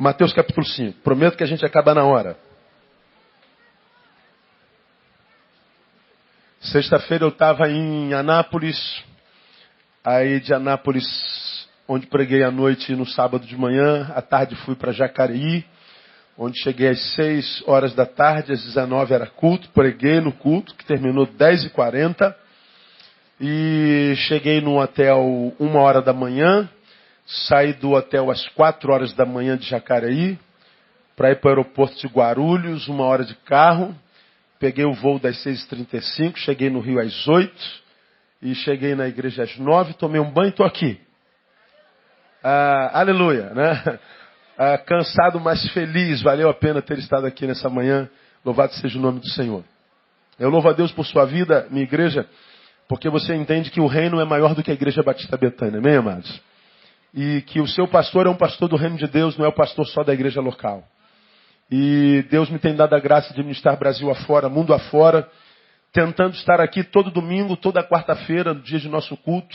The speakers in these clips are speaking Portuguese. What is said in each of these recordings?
Mateus capítulo 5. Prometo que a gente acaba na hora. Sexta-feira eu estava em Anápolis. Aí de Anápolis, onde preguei à noite no sábado de manhã. À tarde fui para Jacareí, onde cheguei às 6 horas da tarde. Às 19 era culto. Preguei no culto, que terminou 10h40. E cheguei no hotel 1 hora da manhã. Saí do hotel às 4 horas da manhã de Jacareí, para ir para o aeroporto de Guarulhos, 1 hora de carro. Peguei o voo das 6h35, cheguei no Rio às 8 e cheguei na igreja às 9, tomei um banho e estou aqui. Aleluia, né? Cansado, mas feliz, valeu a pena ter estado aqui nessa manhã. Louvado seja o nome do Senhor. Eu louvo a Deus por sua vida, minha igreja, porque você entende que o reino é maior do que a igreja Batista Betânia, amém, amados? E que o seu pastor é um pastor do reino de Deus, não é o pastor só da igreja local. E Deus me tem dado a graça de ministrar Brasil afora, mundo afora, tentando estar aqui todo domingo, toda quarta-feira, no dia de nosso culto,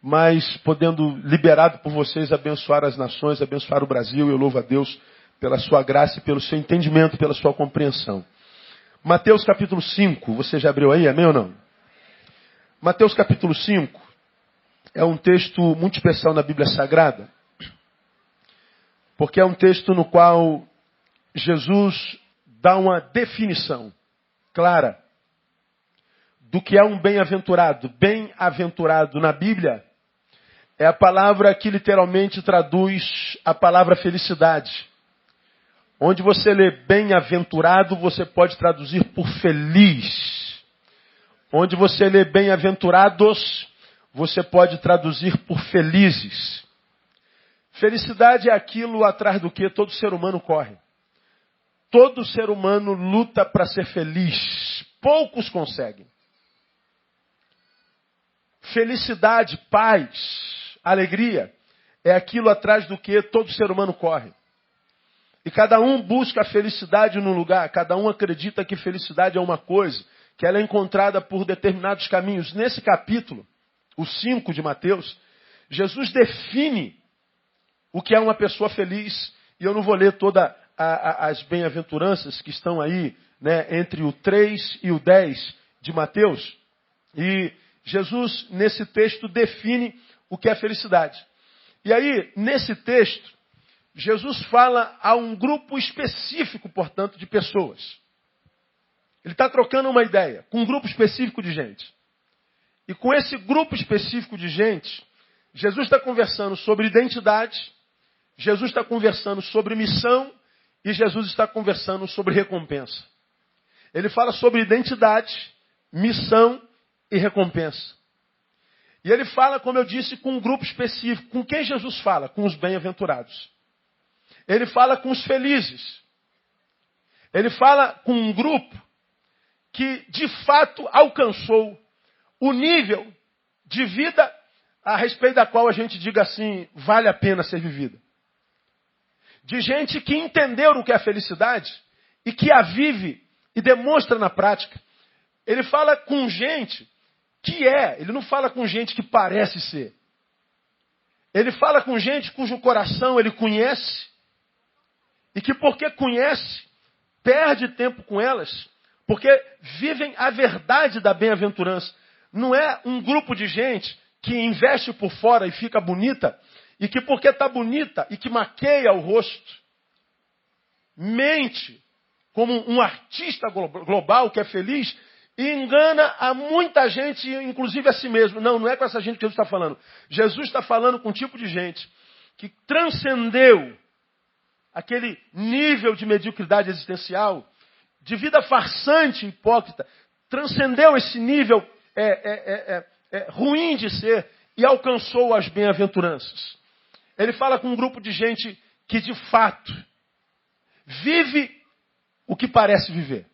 mas podendo, liberado por vocês, abençoar as nações, abençoar o Brasil. Eu louvo a Deus pela sua graça e pelo seu entendimento, pela sua compreensão. Mateus capítulo 5, você já abriu aí, amém ou não? Mateus capítulo 5. É um texto muito especial na Bíblia Sagrada, porque é um texto no qual Jesus dá uma definição clara do que é um bem-aventurado. Bem-aventurado na Bíblia é a palavra que literalmente traduz a palavra felicidade. Onde você lê bem-aventurado, você pode traduzir por feliz. Onde você lê bem-aventurados, você pode traduzir por felizes. Felicidade é aquilo atrás do que todo ser humano corre. Todo ser humano luta para ser feliz. Poucos conseguem. Felicidade, paz, alegria é aquilo atrás do que todo ser humano corre. E cada um busca a felicidade num lugar. Cada um acredita que felicidade é uma coisa, que ela é encontrada por determinados caminhos. Nesse capítulo, o 5 de Mateus, Jesus define o que é uma pessoa feliz. E eu não vou ler todas as bem-aventuranças que estão aí, né, entre o 3 e o 10 de Mateus. E Jesus, nesse texto, define o que é felicidade. E aí, nesse texto, Jesus fala a um grupo específico, portanto, de pessoas. Ele está trocando uma ideia com um grupo específico de gente. E com esse grupo específico de gente, Jesus está conversando sobre identidade, Jesus está conversando sobre missão e Jesus está conversando sobre recompensa. Ele fala sobre identidade, missão e recompensa. E ele fala, como eu disse, com um grupo específico. Com quem Jesus fala? Com os bem-aventurados. Ele fala com os felizes. Ele fala com um grupo que, de fato, alcançou o nível de vida a respeito da qual a gente diga assim, vale a pena ser vivida. De gente que entendeu o que é a felicidade e que a vive e demonstra na prática. Ele fala com gente que é, ele não fala com gente que parece ser. Ele fala com gente cujo coração ele conhece e que porque conhece, perde tempo com elas, porque vivem a verdade da bem-aventurança. Não é um grupo de gente que investe por fora e fica bonita, e que porque está bonita e que maqueia o rosto, mente como um artista global que é feliz, e engana a muita gente, inclusive a si mesmo. Não, não é com essa gente que Jesus está falando. Jesus está falando com um tipo de gente que transcendeu aquele nível de mediocridade existencial, de vida farsante, hipócrita, transcendeu esse nível ruim de ser e alcançou as bem-aventuranças. Ele fala com um grupo de gente que de fato vive o que parece viver.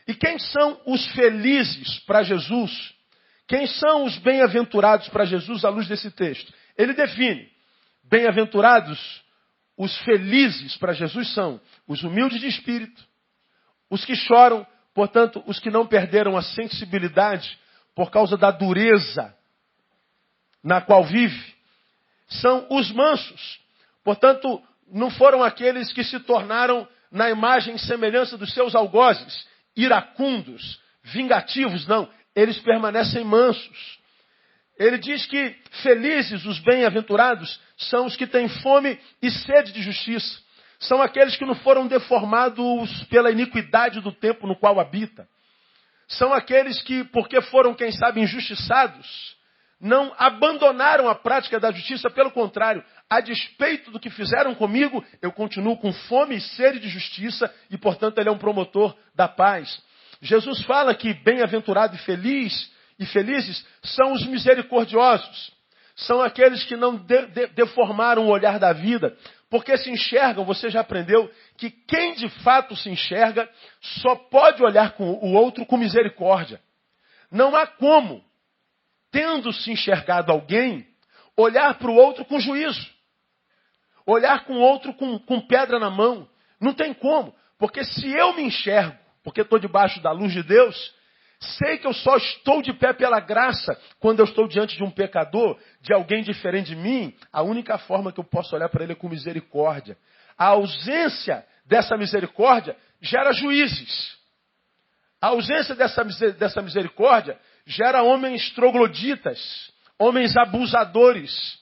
E quem são os felizes para Jesus? Quem são os bem-aventurados para Jesus à luz desse texto? Ele define, bem-aventurados, os felizes para Jesus são os humildes de espírito, os que choram, portanto, os que não perderam a sensibilidade por causa da dureza na qual vive, são os mansos. Portanto, não foram aqueles que se tornaram na imagem e semelhança dos seus algozes, iracundos, vingativos, não. Eles permanecem mansos. Ele diz que felizes, os bem-aventurados, são os que têm fome e sede de justiça. São aqueles que não foram deformados pela iniquidade do tempo no qual habita. São aqueles que, porque foram, quem sabe, injustiçados, não abandonaram a prática da justiça. Pelo contrário, a despeito do que fizeram comigo, eu continuo com fome e sede de justiça e, portanto, ele é um promotor da paz. Jesus fala que bem-aventurado e felizes são os misericordiosos. São aqueles que não deformaram o olhar da vida, porque se enxergam, você já aprendeu, que quem de fato se enxerga só pode olhar com o outro com misericórdia. Não há como, tendo se enxergado alguém, olhar para o outro com juízo. Olhar com o outro com pedra na mão. Não tem como, porque se eu me enxergo, porque estou debaixo da luz de Deus, sei que eu só estou de pé pela graça quando eu estou diante de um pecador, de alguém diferente de mim. A única forma que eu posso olhar para ele é com misericórdia. A ausência dessa misericórdia gera juízes. A ausência dessa misericórdia gera homens trogloditas, homens abusadores.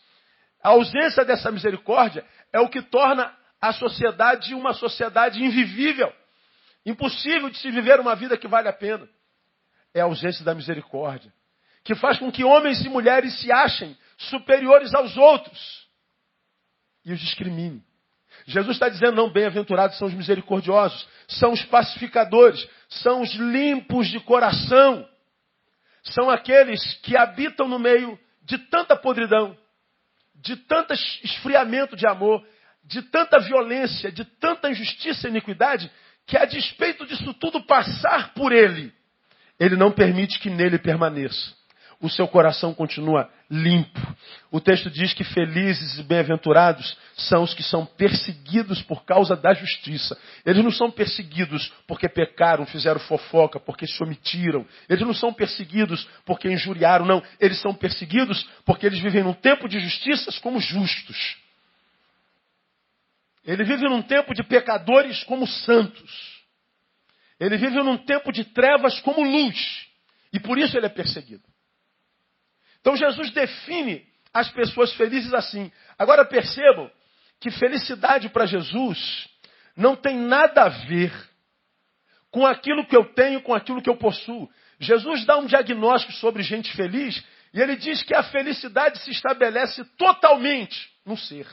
A ausência dessa misericórdia é o que torna a sociedade uma sociedade invivível. Impossível de se viver uma vida que vale a pena. É a ausência da misericórdia, que faz com que homens e mulheres se achem superiores aos outros e os discriminem. Jesus está dizendo, não, bem-aventurados são os misericordiosos, são os pacificadores, são os limpos de coração, são aqueles que habitam no meio de tanta podridão, de tanto esfriamento de amor, de tanta violência, de tanta injustiça e iniquidade, que a despeito disso tudo passar por ele não permite que nele permaneça. O seu coração continua limpo. O texto diz que felizes e bem-aventurados são os que são perseguidos por causa da justiça. Eles não são perseguidos porque pecaram, fizeram fofoca, porque se omitiram. Eles não são perseguidos porque injuriaram, não. Eles são perseguidos porque eles vivem num tempo de justiças como justos. Ele vive num tempo de pecadores como santos. Ele vive num tempo de trevas como luz. E por isso ele é perseguido. Então Jesus define as pessoas felizes assim. Agora percebam que felicidade para Jesus não tem nada a ver com aquilo que eu tenho, com aquilo que eu possuo. Jesus dá um diagnóstico sobre gente feliz e ele diz que a felicidade se estabelece totalmente no ser.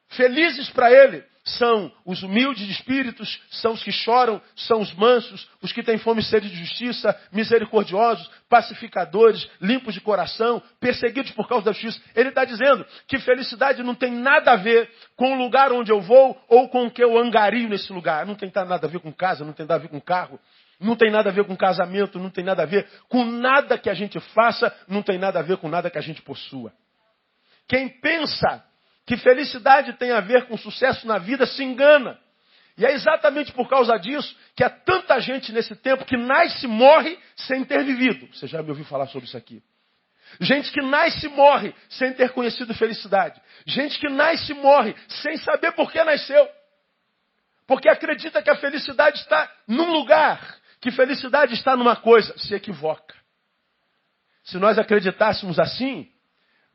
Felizes para ele são os humildes de espíritos, são os que choram, são os mansos, os que têm fome e sede de justiça, misericordiosos, pacificadores, limpos de coração, perseguidos por causa da justiça. Ele está dizendo que felicidade não tem nada a ver com o lugar onde eu vou ou com o que eu angario nesse lugar. Não tem nada a ver com casa, não tem nada a ver com carro, não tem nada a ver com casamento, não tem nada a ver com nada que a gente faça, não tem nada a ver com nada que a gente possua. Quem pensa que felicidade tem a ver com sucesso na vida, se engana. E é exatamente por causa disso que há tanta gente nesse tempo que nasce e morre sem ter vivido. Você já me ouviu falar sobre isso aqui. Gente que nasce e morre sem ter conhecido felicidade. Gente que nasce e morre sem saber por que nasceu. Porque acredita que a felicidade está num lugar, que felicidade está numa coisa. Se equivoca. Se nós acreditássemos assim,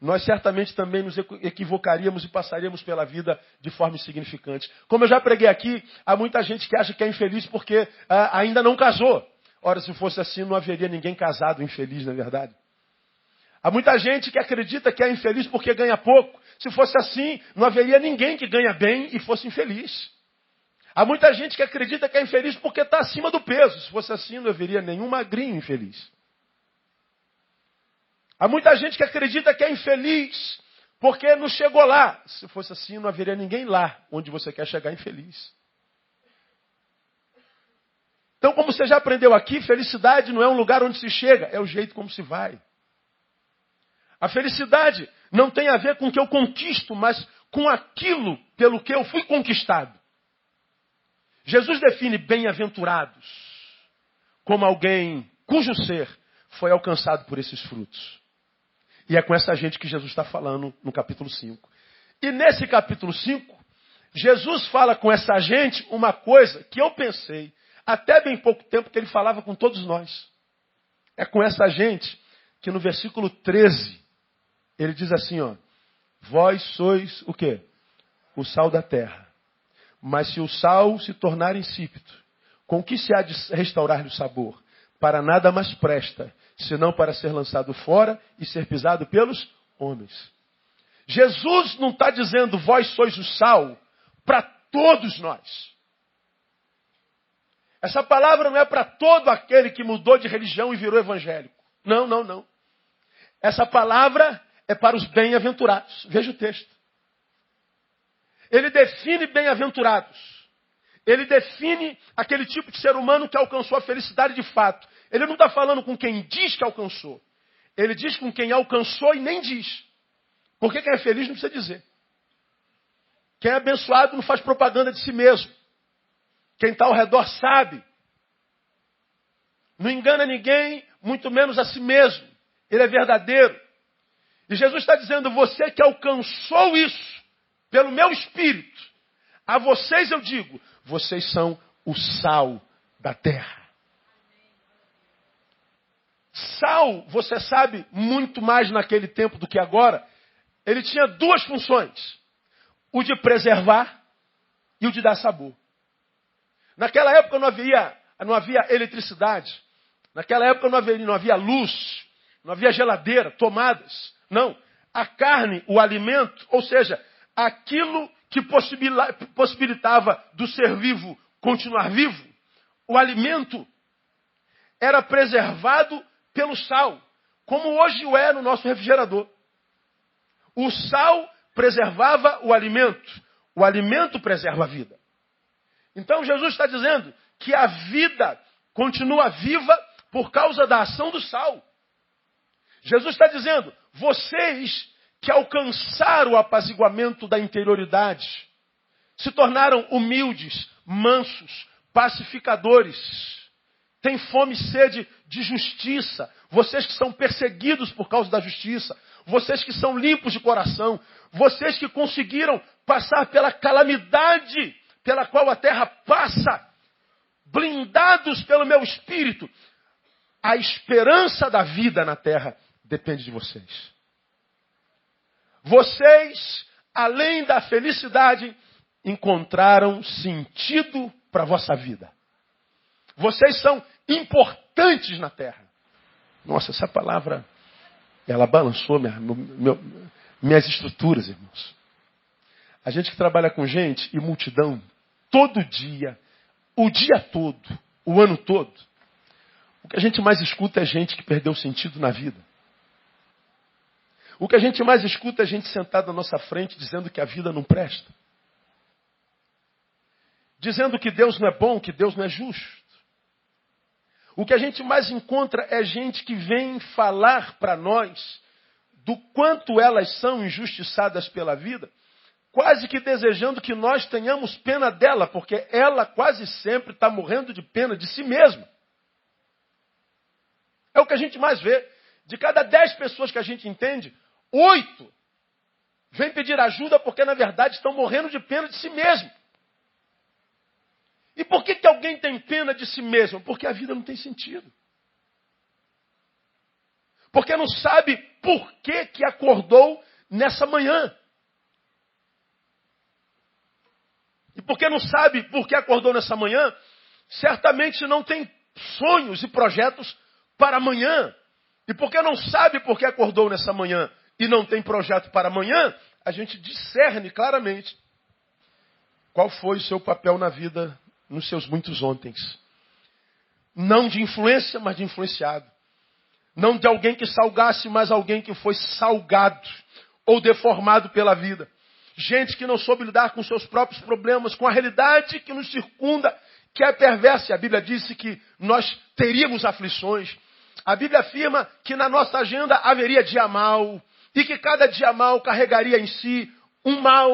nós certamente também nos equivocaríamos e passaríamos pela vida de forma insignificante. Como eu já preguei aqui, há muita gente que acha que é infeliz porque ainda não casou. Ora, se fosse assim, não haveria ninguém casado infeliz, não é verdade? Há muita gente que acredita que é infeliz porque ganha pouco. Se fosse assim, não haveria ninguém que ganha bem e fosse infeliz. Há muita gente que acredita que é infeliz porque está acima do peso. Se fosse assim, não haveria nenhum magrinho infeliz. Há muita gente que acredita que é infeliz porque não chegou lá. Se fosse assim, não haveria ninguém lá onde você quer chegar infeliz. Então, como você já aprendeu aqui, felicidade não é um lugar onde se chega, é o jeito como se vai. A felicidade não tem a ver com o que eu conquisto, mas com aquilo pelo que eu fui conquistado. Jesus define bem-aventurados como alguém cujo ser foi alcançado por esses frutos. E é com essa gente que Jesus está falando no capítulo 5. E nesse capítulo 5, Jesus fala com essa gente uma coisa que eu pensei, até bem pouco tempo, que ele falava com todos nós. É com essa gente que no versículo 13, ele diz assim, ó, vós sois o quê? O sal da terra. Mas se o sal se tornar insípido, com que se há de restaurar-lhe o sabor? Para nada mais presta, senão para ser lançado fora e ser pisado pelos homens. Jesus não está dizendo, vós sois o sal, para todos nós. Essa palavra não é para todo aquele que mudou de religião e virou evangélico. Não, não, não. Essa palavra é para os bem-aventurados. Veja o texto. Ele define bem-aventurados. Ele define aquele tipo de ser humano que alcançou a felicidade de fato. Ele não está falando com quem diz que alcançou. Ele diz com quem alcançou e nem diz. Porque quem é feliz não precisa dizer. Quem é abençoado não faz propaganda de si mesmo. Quem está ao redor sabe. Não engana ninguém, muito menos a si mesmo. Ele é verdadeiro. E Jesus está dizendo, você que alcançou isso, pelo meu Espírito, a vocês eu digo, vocês são o sal da terra. Sal, você sabe, muito mais naquele tempo do que agora, ele tinha duas funções. O de preservar e o de dar sabor. Naquela época não havia eletricidade. Naquela época não havia luz, não havia geladeira, tomadas. Não. A carne, o alimento, ou seja, aquilo que possibilitava do ser vivo continuar vivo, o alimento era preservado pelo sal, como hoje o é no nosso refrigerador. O sal preservava o alimento preserva a vida. Então Jesus está dizendo que a vida continua viva por causa da ação do sal. Jesus está dizendo, vocês que alcançaram o apaziguamento da interioridade, se tornaram humildes, mansos, pacificadores, têm fome e sede de justiça, vocês que são perseguidos por causa da justiça, vocês que são limpos de coração, vocês que conseguiram passar pela calamidade pela qual a terra passa, blindados pelo meu Espírito, a esperança da vida na terra depende de vocês. Vocês, além da felicidade, encontraram sentido para a vossa vida. Vocês são importantes na terra. Nossa, essa palavra, ela balançou minhas estruturas, irmãos. A gente que trabalha com gente e multidão, todo dia, o dia todo, o ano todo, o que a gente mais escuta é gente que perdeu sentido na vida. O que a gente mais escuta é gente sentada na nossa frente dizendo que a vida não presta. Dizendo que Deus não é bom, que Deus não é justo. O que a gente mais encontra é gente que vem falar para nós do quanto elas são injustiçadas pela vida, quase que desejando que nós tenhamos pena dela, porque ela quase sempre está morrendo de pena de si mesma. É o que a gente mais vê. De cada 10 pessoas que a gente entende, 8 vêm pedir ajuda porque, na verdade, estão morrendo de pena de si mesmo. E por que alguém tem pena de si mesmo? Porque a vida não tem sentido. Porque não sabe por que acordou nessa manhã. E porque não sabe por que acordou nessa manhã, certamente não tem sonhos e projetos para amanhã. E porque não sabe por que acordou nessa manhã e não tem projeto para amanhã, a gente discerne claramente qual foi o seu papel na vida nos seus muitos ontens. Não de influência, mas de influenciado. Não de alguém que salgasse, mas alguém que foi salgado ou deformado pela vida. Gente que não soube lidar com seus próprios problemas, com a realidade que nos circunda, que é perversa. A Bíblia disse que nós teríamos aflições. A Bíblia afirma que na nossa agenda haveria dia mau, e que cada dia mau carregaria em si um mal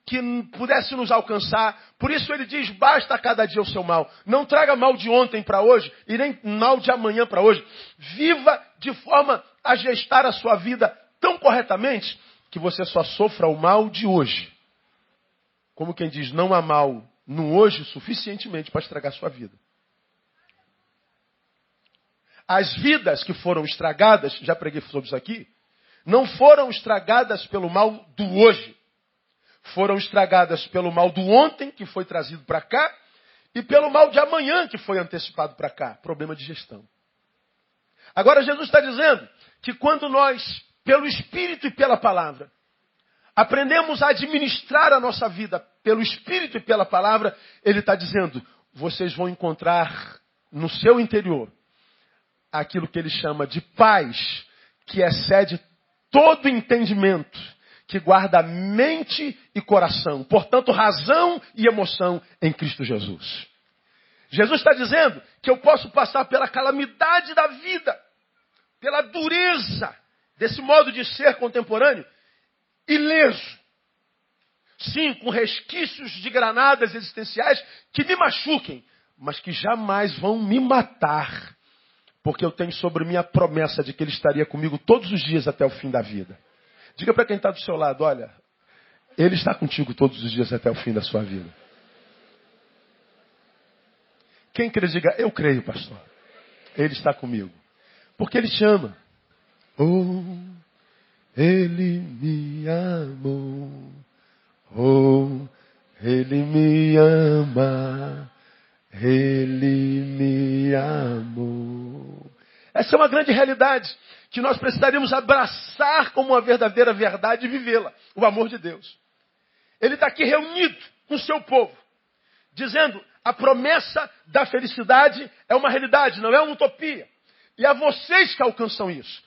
que pudesse nos alcançar. Por isso ele diz, basta cada dia o seu mal. Não traga mal de ontem para hoje, e nem mal de amanhã para hoje. Viva de forma a gestar a sua vida tão corretamente, que você só sofra o mal de hoje. Como quem diz, não há mal no hoje suficientemente para estragar sua vida. As vidas que foram estragadas, já preguei sobre isso aqui, não foram estragadas pelo mal do hoje. Foram estragadas pelo mal do ontem, que foi trazido para cá, e pelo mal de amanhã, que foi antecipado para cá. Problema de gestão. Agora Jesus está dizendo que quando nós, pelo Espírito e pela Palavra, aprendemos a administrar a nossa vida pelo Espírito e pela Palavra, Ele está dizendo, vocês vão encontrar no seu interior aquilo que Ele chama de paz, que excede todo entendimento, que guarda mente e coração, portanto, razão e emoção em Cristo Jesus. Jesus está dizendo que eu posso passar pela calamidade da vida, pela dureza desse modo de ser contemporâneo, ileso. Sim, com resquícios de granadas existenciais que me machuquem, mas que jamais vão me matar, porque eu tenho sobre mim a promessa de que Ele estaria comigo todos os dias até o fim da vida. Diga para quem está do seu lado, olha, Ele está contigo todos os dias até o fim da sua vida. Quem crê, diga, eu creio, pastor. Ele está comigo. Porque Ele te ama. Oh, Ele me amou. Oh, Ele me ama. Ele me amou. Essa é uma grande realidade que nós precisaríamos abraçar como uma verdadeira verdade e vivê-la. O amor de Deus. Ele está aqui reunido com o seu povo, dizendo, a promessa da felicidade é uma realidade, não é uma utopia. E a vocês que alcançam isso.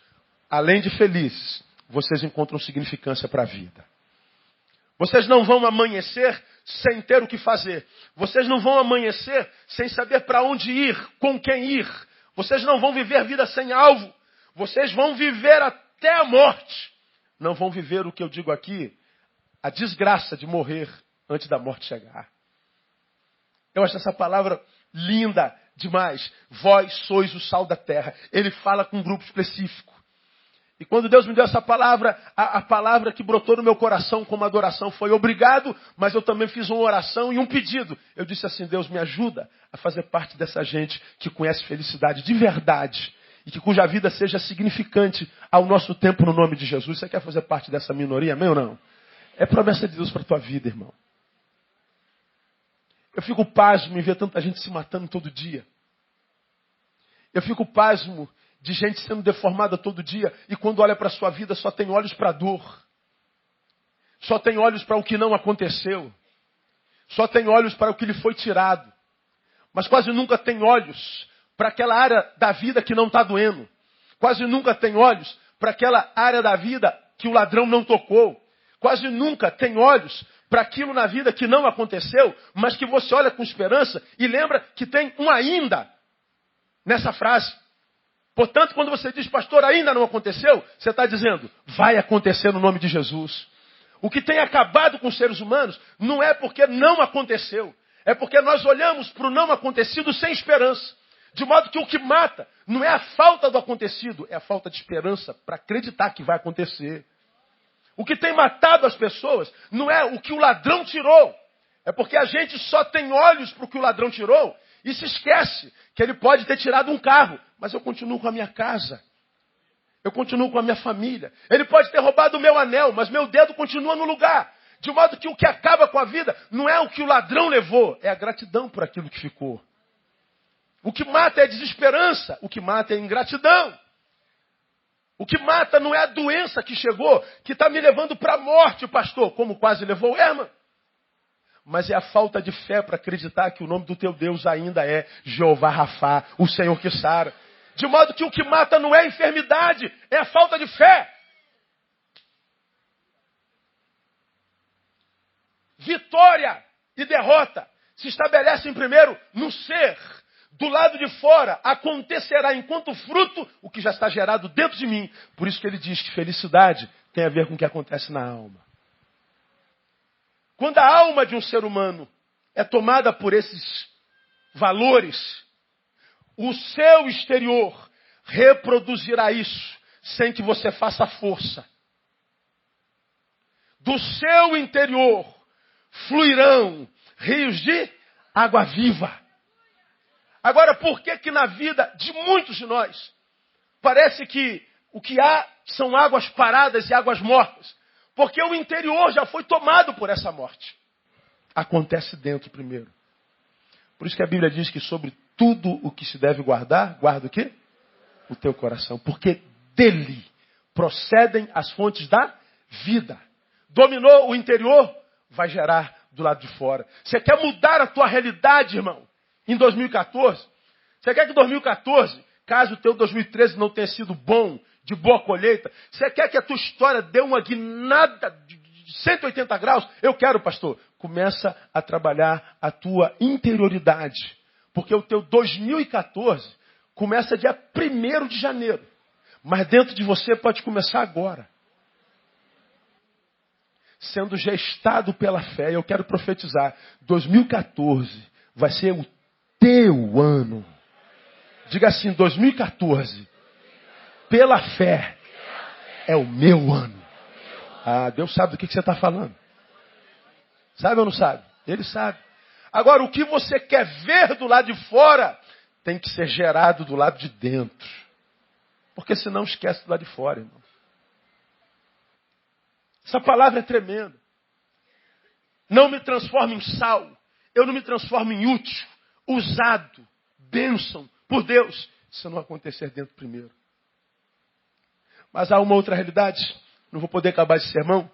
Além de felizes, vocês encontram significância para a vida. Vocês não vão amanhecer sem ter o que fazer. Vocês não vão amanhecer sem saber para onde ir, com quem ir. Vocês não vão viver vida sem alvo. Vocês vão viver até a morte. Não vão viver o que eu digo aqui, a desgraça de morrer antes da morte chegar. Eu acho essa palavra linda demais. Vós sois o sal da terra. Ele fala com um grupo específico. E quando Deus me deu essa palavra, a palavra que brotou no meu coração como adoração foi obrigado, mas eu também fiz uma oração e um pedido. Eu disse assim, Deus me ajuda a fazer parte dessa gente que conhece felicidade de verdade e que cuja vida seja significante ao nosso tempo no nome de Jesus. Você quer fazer parte dessa minoria, amém ou não? É promessa de Deus para a tua vida, irmão. Eu fico pasmo em ver tanta gente se matando todo dia. Eu fico pasmo de gente sendo deformada todo dia. E quando olha para a sua vida, só tem olhos para a dor. Só tem olhos para o que não aconteceu. Só tem olhos para o que lhe foi tirado. Mas quase nunca tem olhos para aquela área da vida que não está doendo. Quase nunca tem olhos para aquela área da vida que o ladrão não tocou. Quase nunca tem olhos para aquilo na vida que não aconteceu, mas que você olha com esperança e lembra que tem um ainda nessa frase. Portanto, quando você diz, pastor, ainda não aconteceu, você está dizendo, vai acontecer no nome de Jesus. O que tem acabado com os seres humanos não é porque não aconteceu, é porque nós olhamos para o não acontecido sem esperança. De modo que o que mata não é a falta do acontecido, é a falta de esperança para acreditar que vai acontecer. O que tem matado as pessoas não é o que o ladrão tirou. É porque a gente só tem olhos para o que o ladrão tirou e se esquece que ele pode ter tirado um carro. Mas eu continuo com a minha casa. Eu continuo com a minha família. Ele pode ter roubado o meu anel, mas meu dedo continua no lugar. De modo que o que acaba com a vida não é o que o ladrão levou, é a gratidão por aquilo que ficou. O que mata é a desesperança, o que mata é a ingratidão. O que mata não é a doença que chegou, que está me levando para a morte, pastor, como quase levou Herman. Mas é a falta de fé para acreditar que o nome do teu Deus ainda é Jeová Rafá, o Senhor que sara. De modo que o que mata não é a enfermidade, é a falta de fé. Vitória e derrota se estabelecem primeiro no ser. Do lado de fora acontecerá enquanto fruto o que já está gerado dentro de mim. Por isso que ele diz que felicidade tem a ver com o que acontece na alma. Quando a alma de um ser humano é tomada por esses valores, o seu exterior reproduzirá isso sem que você faça força. do seu interior fluirão rios de água viva. Agora, por que que na vida de muitos de nós parece que o que há são águas paradas e águas mortas? Porque o interior já foi tomado por essa morte. Acontece dentro primeiro. Por isso que a Bíblia diz que sobre tudo o que se deve guardar, guarda o quê? O teu coração. Porque dele procedem as fontes da vida. Dominou o interior, vai gerar do lado de fora. Você quer mudar a tua realidade, irmão, em 2014? Você quer que 2014, caso o teu 2013 não tenha sido bom, de boa colheita, você quer que a tua história dê uma guinada de 180 graus? Eu quero, pastor. Começa a trabalhar a tua interioridade. Porque o teu 2014 começa dia 1º de janeiro. Mas dentro de você pode começar agora. Sendo gestado pela fé. Eu quero profetizar. 2014 vai ser o teu ano. Diga assim, 2014, pela fé, é o meu ano. Ah, Deus sabe do que você está falando. Sabe ou não sabe? Ele sabe. Agora, o que você quer ver do lado de fora tem que ser gerado do lado de dentro. Porque senão esquece do lado de fora, irmão. Essa palavra é tremenda. Não me transforme em sal. Eu não me transformo em útil, usado, bênção por Deus, se não acontecer dentro primeiro. Mas há uma outra realidade, não vou poder acabar esse sermão,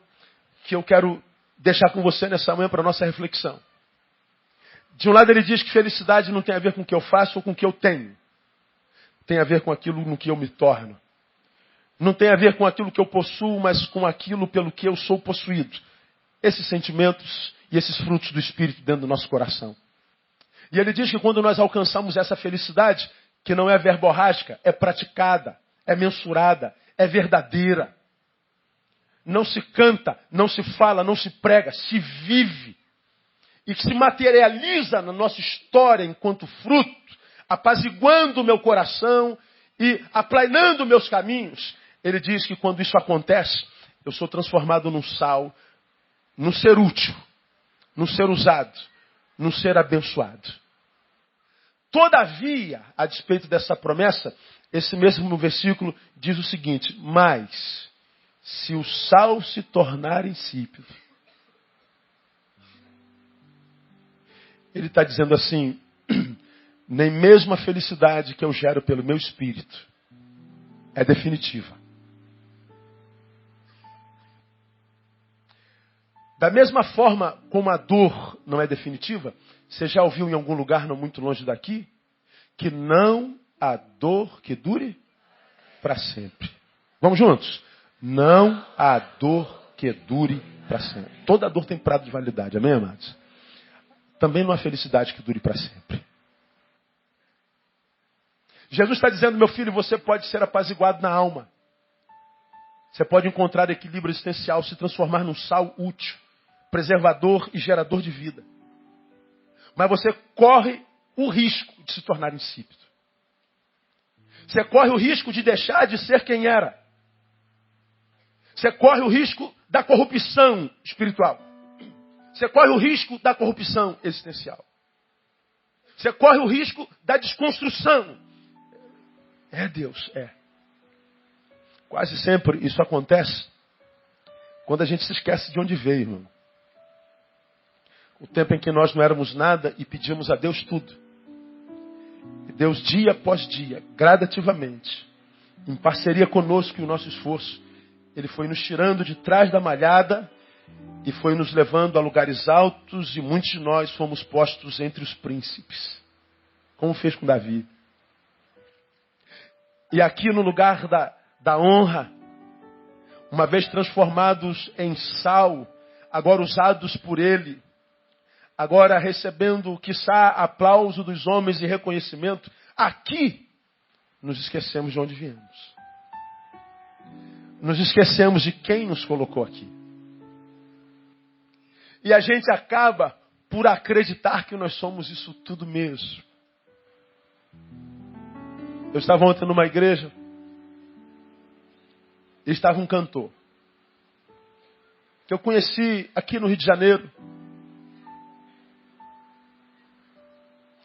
que eu quero deixar com você nessa manhã para a nossa reflexão. De um lado ele diz que felicidade não tem a ver com o que eu faço ou com o que eu tenho. Tem a ver com aquilo no que eu me torno. Não tem a ver com aquilo que eu possuo, mas com aquilo pelo que eu sou possuído. Esses sentimentos e esses frutos do Espírito dentro do nosso coração. E ele diz que quando nós alcançamos essa felicidade, que não é verborrágica, é praticada, é mensurada, é verdadeira. Não se canta, não se fala, não se prega, se vive. E que se materializa na nossa história enquanto fruto, apaziguando o meu coração e aplanando meus caminhos. Ele diz que quando isso acontece, eu sou transformado num sal, num ser útil, num ser usado, num ser abençoado. Todavia, a despeito dessa promessa, esse mesmo versículo diz o seguinte: mas, se o sal se tornar insípido. Ele está dizendo assim, nem mesmo a felicidade que eu gero pelo meu espírito é definitiva. Da mesma forma como a dor não é definitiva, você já ouviu em algum lugar não muito longe daqui, que não há dor que dure para sempre. Vamos juntos? Não há dor que dure para sempre. Toda dor tem prazo de validade, amém, amados? Também não há felicidade que dure para sempre. Jesus está dizendo, meu filho, você pode ser apaziguado na alma. Você pode encontrar equilíbrio existencial, se transformar num sal útil, preservador e gerador de vida. Mas você corre o risco de se tornar insípido. Você corre o risco de deixar de ser quem era. Você corre o risco da corrupção espiritual. Você corre o risco da corrupção existencial. Você corre o risco da desconstrução. É Deus, é. Quase sempre isso acontece quando a gente se esquece de onde veio, irmão. O tempo em que nós não éramos nada e pedíamos a Deus tudo. E Deus, dia após dia, gradativamente, em parceria conosco e o nosso esforço, Ele foi nos tirando de trás da malhada e foi nos levando a lugares altos e muitos de nós fomos postos entre os príncipes. Como fez com Davi. E aqui no lugar da honra, uma vez transformados em sal, agora usados por Ele, agora recebendo, quiçá, aplauso dos homens e reconhecimento, aqui nos esquecemos de onde viemos. Nos esquecemos de quem nos colocou aqui. E a gente acaba por acreditar que nós somos isso tudo mesmo. Eu estava ontem numa igreja e estava um cantor. que eu conheci aqui no Rio de Janeiro,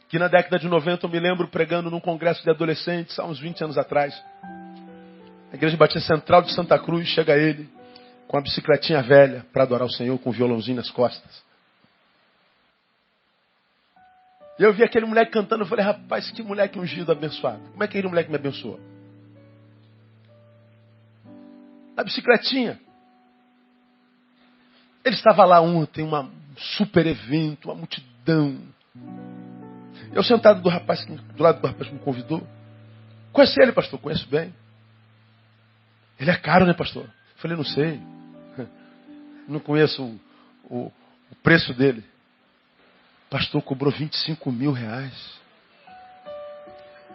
que na década de 90 eu me lembro pregando num congresso de adolescentes, há uns 20 anos atrás. A Igreja Batista Central de Santa Cruz, chega ele com a bicicletinha velha para adorar o Senhor, com um violãozinho nas costas. E eu vi aquele moleque cantando, eu falei, rapaz, que moleque ungido, abençoado. Como é que aquele moleque me abençoou? Na bicicletinha. Ele estava lá ontem, um super evento, uma multidão. Eu sentado do lado do rapaz que me convidou. Conhece ele, pastor? Conheço bem. Ele é caro, né, pastor? Eu falei, não sei. Não conheço o preço dele. O pastor cobrou 25 mil reais.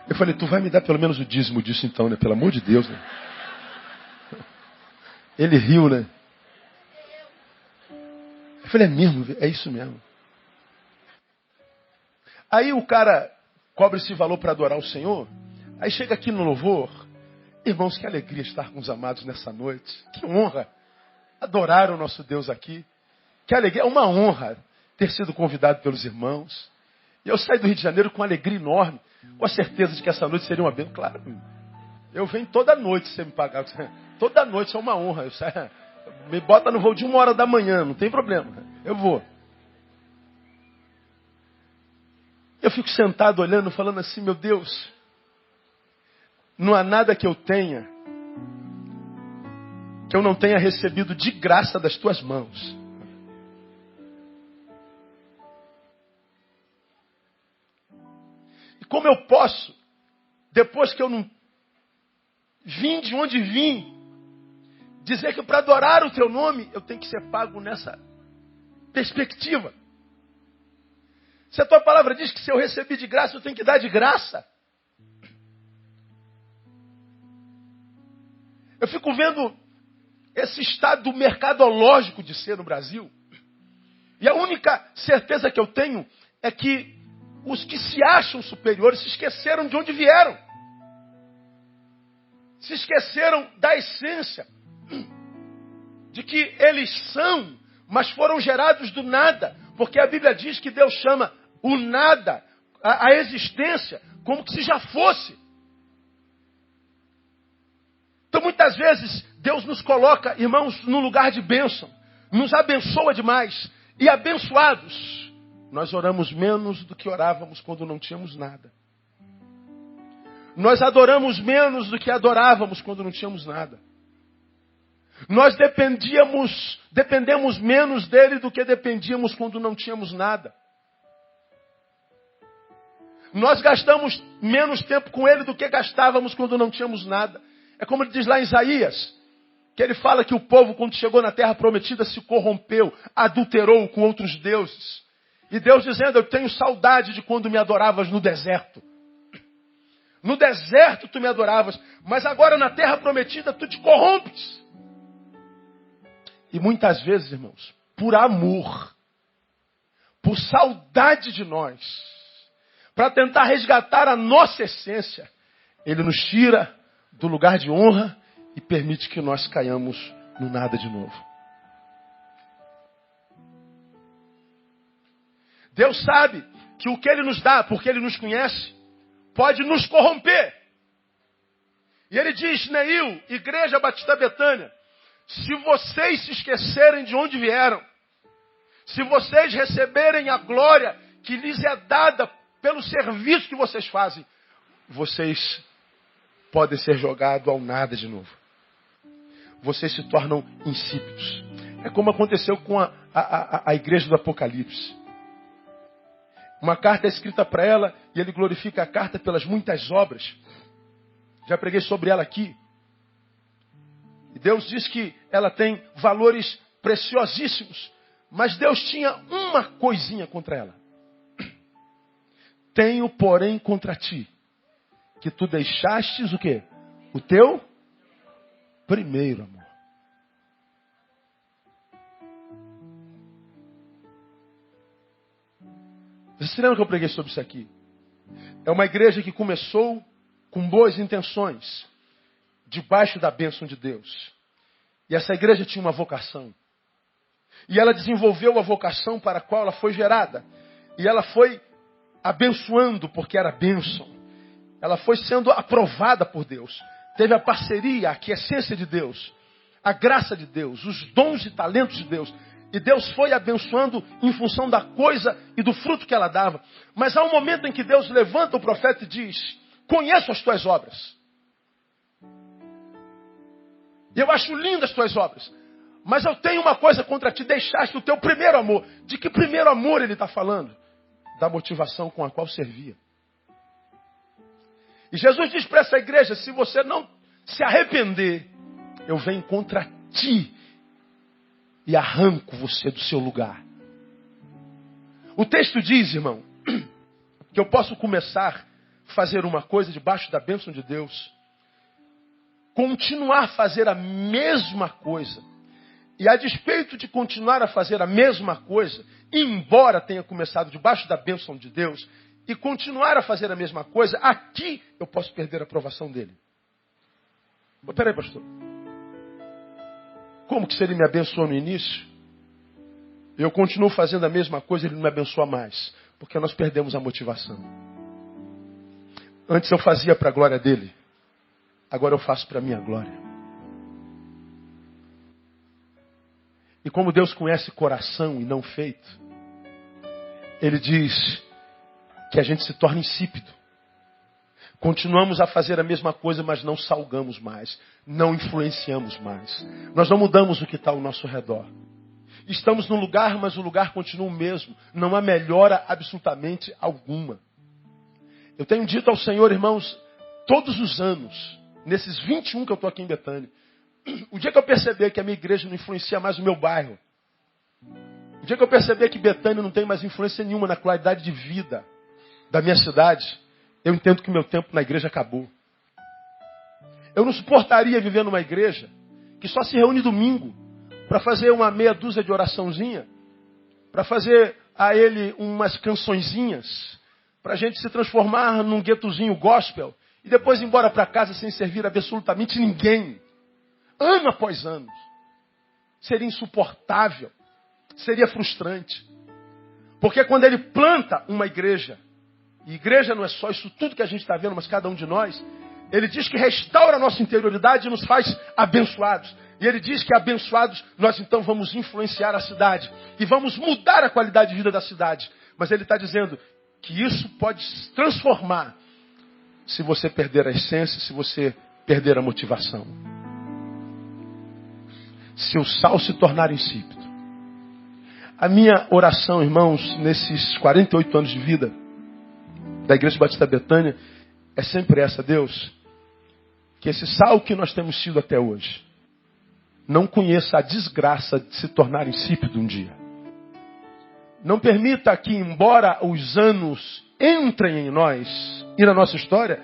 Eu falei, tu vai me dar pelo menos o dízimo disso então, né? Pelo amor de Deus, né? Ele riu, né? Eu falei, é mesmo? É isso mesmo. Aí o cara cobra esse valor para adorar o Senhor. Aí chega aqui no louvor. Irmãos, que alegria estar com os amados nessa noite. Que honra adorar o nosso Deus aqui. Que alegria, é uma honra ter sido convidado pelos irmãos. E eu saí do Rio de Janeiro com uma alegria enorme. Com a certeza de que essa noite seria uma bênção. Claro, eu venho toda noite se você me pagar. Toda noite é uma honra. Eu saio, me bota no voo de 1h da manhã, não tem problema. Eu vou. Eu fico sentado olhando, falando assim, meu Deus, não há nada que eu tenha que eu não tenha recebido de graça das tuas mãos. E como eu posso, depois que eu não vim de onde vim, dizer que para adorar o teu nome eu tenho que ser pago nessa perspectiva? Se a tua palavra diz que se eu recebi de graça, eu tenho que dar de graça. Eu fico vendo esse estado mercadológico de ser no Brasil. E a única certeza que eu tenho é que os que se acham superiores se esqueceram de onde vieram. Se esqueceram da essência. De que eles são, mas foram gerados do nada. Porque a Bíblia diz que Deus chama o nada, a existência, como que se já fosse. Então muitas vezes Deus nos coloca, irmãos, num lugar de bênção. Nos abençoa demais. E abençoados, nós oramos menos do que orávamos quando não tínhamos nada. Nós adoramos menos do que adorávamos quando não tínhamos nada. Nós dependemos menos dele do que dependíamos quando não tínhamos nada. Nós gastamos menos tempo com ele do que gastávamos quando não tínhamos nada. É como ele diz lá em Isaías, que ele fala que o povo, quando chegou na terra prometida, se corrompeu, adulterou com outros deuses. E Deus dizendo, eu tenho saudade de quando me adoravas no deserto. No deserto tu me adoravas, mas agora na terra prometida tu te corrompes. E muitas vezes, irmãos, por amor, por saudade de nós, para tentar resgatar a nossa essência, ele nos tira do lugar de honra e permite que nós caiamos no nada de novo. Deus sabe que o que ele nos dá, porque ele nos conhece, pode nos corromper. E ele diz, Neil, Igreja Batista Betânia, se vocês se esquecerem de onde vieram, se vocês receberem a glória que lhes é dada pelo serviço que vocês fazem, vocês podem ser jogados ao nada de novo. Vocês se tornam insípidos. É como aconteceu com a igreja do Apocalipse. Uma carta é escrita para ela e ele glorifica a carta pelas muitas obras. Já preguei sobre ela aqui. E Deus diz que ela tem valores preciosíssimos. Mas Deus tinha uma coisinha contra ela. Tenho, porém, contra ti, que tu deixastes o quê? O teu primeiro amor. Vocês se lembram que eu preguei sobre isso aqui? É uma igreja que começou com boas intenções, debaixo da bênção de Deus. E essa igreja tinha uma vocação. E ela desenvolveu a vocação para a qual ela foi gerada. E ela foi abençoando, porque era bênção. Ela foi sendo aprovada por Deus. Teve a parceria, a aquiescência de Deus. A graça de Deus, os dons e talentos de Deus. E Deus foi abençoando em função da coisa e do fruto que ela dava. Mas há um momento em que Deus levanta o profeta e diz: conheço as tuas obras. E eu acho lindas as tuas obras. Mas eu tenho uma coisa contra ti: deixaste o teu primeiro amor. De que primeiro amor ele está falando? Da motivação com a qual servia. E Jesus diz para essa igreja: se você não se arrepender, eu venho contra ti e arranco você do seu lugar. O texto diz, irmão, que eu posso começar a fazer uma coisa debaixo da bênção de Deus, continuar a fazer a mesma coisa, e a despeito de continuar a fazer a mesma coisa, embora tenha começado debaixo da bênção de Deus, e continuar a fazer a mesma coisa, aqui eu posso perder a aprovação dele. Mas peraí, pastor. Como que se ele me abençoou no início, eu continuo fazendo a mesma coisa e ele não me abençoa mais? Porque nós perdemos a motivação. Antes eu fazia para a glória dele, agora eu faço para a minha glória. E como Deus conhece coração e não feito, ele diz que a gente se torna insípido. Continuamos a fazer a mesma coisa, mas não salgamos mais. Não influenciamos mais. Nós não mudamos o que está ao nosso redor. Estamos no lugar, mas o lugar continua o mesmo. Não há melhora absolutamente alguma. Eu tenho dito ao Senhor, irmãos, todos os anos, nesses 21 que eu estou aqui em Betânia, o dia que eu perceber que a minha igreja não influencia mais o meu bairro, o dia que eu perceber que Betânia não tem mais influência nenhuma na qualidade de vida da minha cidade, eu entendo que meu tempo na igreja acabou. Eu não suportaria viver numa igreja que só se reúne domingo para fazer uma meia dúzia de oraçãozinha, para fazer a ele umas cançõezinhas, para a gente se transformar num guetozinho gospel e depois ir embora para casa sem servir absolutamente ninguém. Ano após ano. Seria insuportável. Seria frustrante. Porque quando ele planta uma igreja, e igreja não é só isso tudo que a gente está vendo, mas cada um de nós, ele diz que restaura a nossa interioridade e nos faz abençoados. E ele diz que abençoados nós então vamos influenciar a cidade. E vamos mudar a qualidade de vida da cidade. Mas ele está dizendo que isso pode se transformar se você perder a essência, se você perder a motivação. Se o sal se tornar insípido. A minha oração, irmãos, nesses 48 anos de vida da Igreja Batista Betânia, é sempre essa: Deus, que esse sal que nós temos sido até hoje, não conheça a desgraça de se tornar insípido um dia. Não permita que, embora os anos entrem em nós e na nossa história,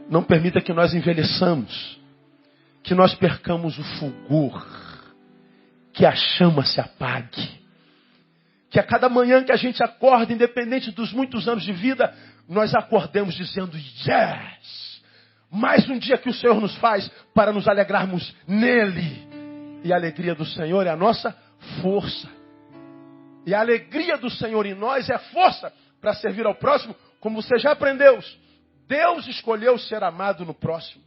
não permita que nós envelheçamos, que nós percamos o fulgor, que a chama se apague. Que a cada manhã que a gente acorda, independente dos muitos anos de vida, nós acordemos dizendo: yes! Mais um dia que o Senhor nos faz para nos alegrarmos nele. E a alegria do Senhor é a nossa força. E a alegria do Senhor em nós é a força para servir ao próximo, como você já aprendeu. Deus escolheu ser amado no próximo.